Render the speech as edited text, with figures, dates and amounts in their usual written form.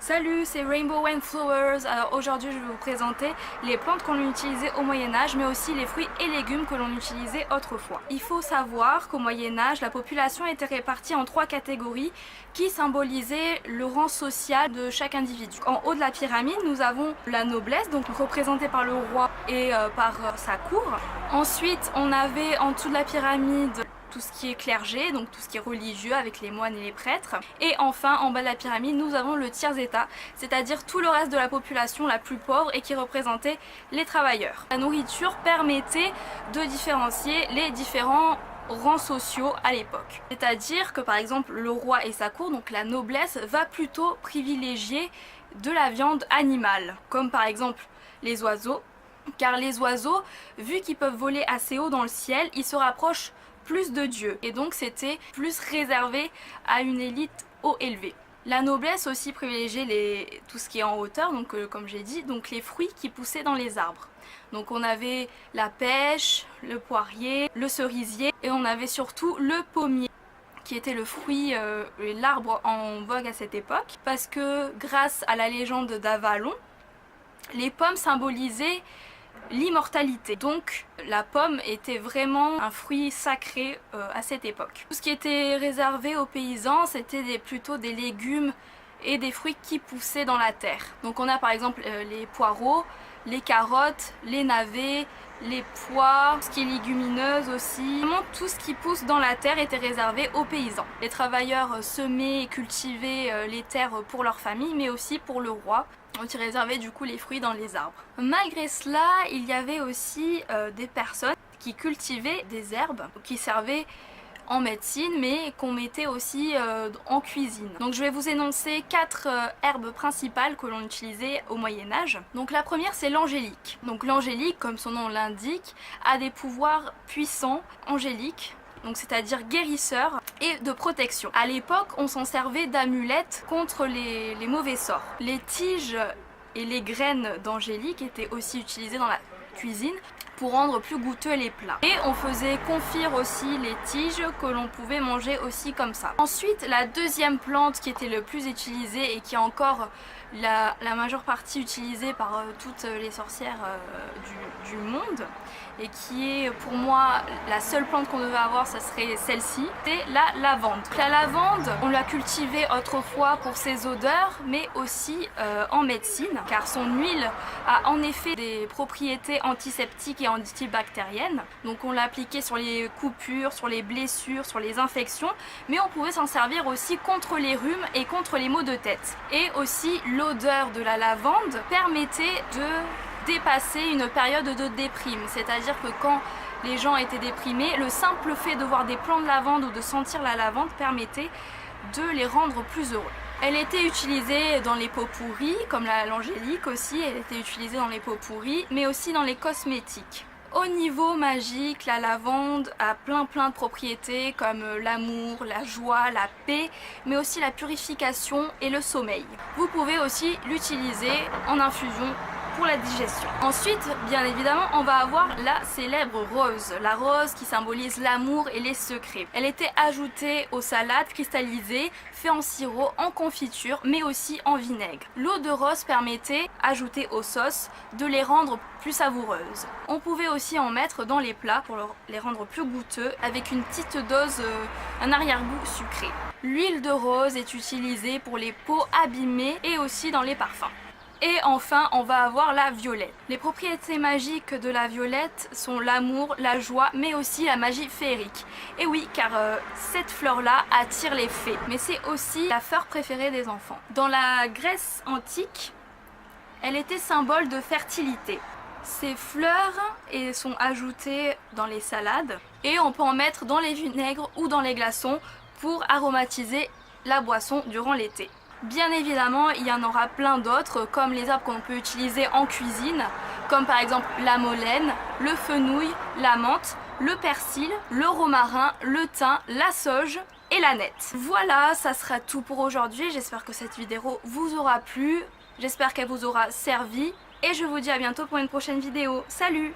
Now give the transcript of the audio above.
Salut, c'est Rainbow Wine Flowers. Alors aujourd'hui je vais vous présenter les plantes qu'on utilisait au Moyen-Âge, mais aussi les fruits et légumes que l'on utilisait autrefois. Il faut savoir qu'au Moyen-Âge, la population était répartie en 3 catégories qui symbolisaient le rang social de chaque individu. En haut de la pyramide, nous avons la noblesse, donc représentée par le roi et par sa cour. Ensuite, on avait en dessous de la pyramide tout ce qui est clergé, donc tout ce qui est religieux avec les moines et les prêtres. Et enfin, en bas de la pyramide, nous avons le tiers-état, c'est-à-dire tout le reste de la population la plus pauvre et qui représentait les travailleurs. La nourriture permettait de différencier les différents rangs sociaux à l'époque. C'est-à-dire que par exemple le roi et sa cour, donc la noblesse, va plutôt privilégier de la viande animale, comme par exemple les oiseaux, car les oiseaux, vu qu'ils peuvent voler assez haut dans le ciel, ils se rapprochent plus de Dieu, et donc c'était plus réservé à une élite haut élevée. La noblesse aussi privilégiait tout ce qui est en hauteur, donc comme j'ai dit, donc les fruits qui poussaient dans les arbres. Donc on avait la pêche, le poirier, le cerisier, et on avait surtout le pommier, qui était le fruit, l'arbre en vogue à cette époque, parce que grâce à la légende d'Avalon, les pommes symbolisaient l'immortalité. Donc la pomme était vraiment un fruit sacré à cette époque. Tout ce qui était réservé aux paysans, c'était plutôt des légumes et des fruits qui poussaient dans la terre. Donc on a par exemple les poireaux, les carottes, les navets, les pois, ce qui est légumineuse aussi. Vraiment tout ce qui pousse dans la terre était réservé aux paysans. Les travailleurs semaient et cultivaient les terres pour leur famille, mais aussi pour le roi. On y réservait du coup les fruits dans les arbres. Malgré cela, il y avait aussi des personnes qui cultivaient des herbes qui servaient en médecine, mais qu'on mettait aussi en cuisine. Donc je vais vous énoncer 4 herbes principales que l'on utilisait au Moyen-Âge. Donc la première, c'est l'angélique. Donc l'angélique, comme son nom l'indique, a des pouvoirs puissants, angéliques, donc c'est-à-dire guérisseur et de protection. À l'époque, on s'en servait d'amulettes contre les mauvais sorts. Les tiges et les graines d'angélique étaient aussi utilisées dans la cuisine pour rendre plus goûteux les plats. Et on faisait confire aussi les tiges que l'on pouvait manger aussi comme ça. Ensuite, la deuxième plante qui était le plus utilisée et qui est encore la majeure partie utilisée par toutes les sorcières du monde, et qui est pour moi la seule plante qu'on devait avoir, ça serait celle-ci, c'est la lavande. La lavande, on l'a cultivée autrefois pour ses odeurs, mais aussi en médecine, car son huile a en effet des propriétés antiseptiques et antibactériennes. Donc on l'a appliquée sur les coupures, sur les blessures, sur les infections, mais on pouvait s'en servir aussi contre les rhumes et contre les maux de tête. Et aussi l'odeur de la lavande permettait de dépasser une période de déprime, c'est-à-dire que quand les gens étaient déprimés, le simple fait de voir des plants de lavande ou de sentir la lavande permettait de les rendre plus heureux. Elle était utilisée dans les pots pourris, comme l'angélique aussi, elle était utilisée dans les pots pourris, mais aussi dans les cosmétiques. Au niveau magique, la lavande a plein de propriétés comme l'amour, la joie, la paix, mais aussi la purification et le sommeil. Vous pouvez aussi l'utiliser en infusion pour la digestion. Ensuite, bien évidemment, on va avoir la célèbre rose. La rose qui symbolise l'amour et les secrets. Elle était ajoutée aux salades cristallisées, fait en sirop, en confiture, mais aussi en vinaigre. L'eau de rose permettait, ajoutée aux sauces, de les rendre plus savoureuses. On pouvait aussi en mettre dans les plats pour les rendre plus goûteux, avec une petite dose, un arrière-goût sucré. L'huile de rose est utilisée pour les peaux abîmées et aussi dans les parfums. Et enfin, on va avoir la violette. Les propriétés magiques de la violette sont l'amour, la joie, mais aussi la magie féerique. Et oui, car cette fleur-là attire les fées. Mais c'est aussi la fleur préférée des enfants. Dans la Grèce antique, elle était symbole de fertilité. Ces fleurs sont ajoutées dans les salades et on peut en mettre dans les vinaigres ou dans les glaçons pour aromatiser la boisson durant l'été. Bien évidemment, il y en aura plein d'autres, comme les herbes qu'on peut utiliser en cuisine, comme par exemple la molène, le fenouil, la menthe, le persil, le romarin, le thym, la sauge et la nette. Voilà, ça sera tout pour aujourd'hui. J'espère que cette vidéo vous aura plu, j'espère qu'elle vous aura servi, et je vous dis à bientôt pour une prochaine vidéo. Salut!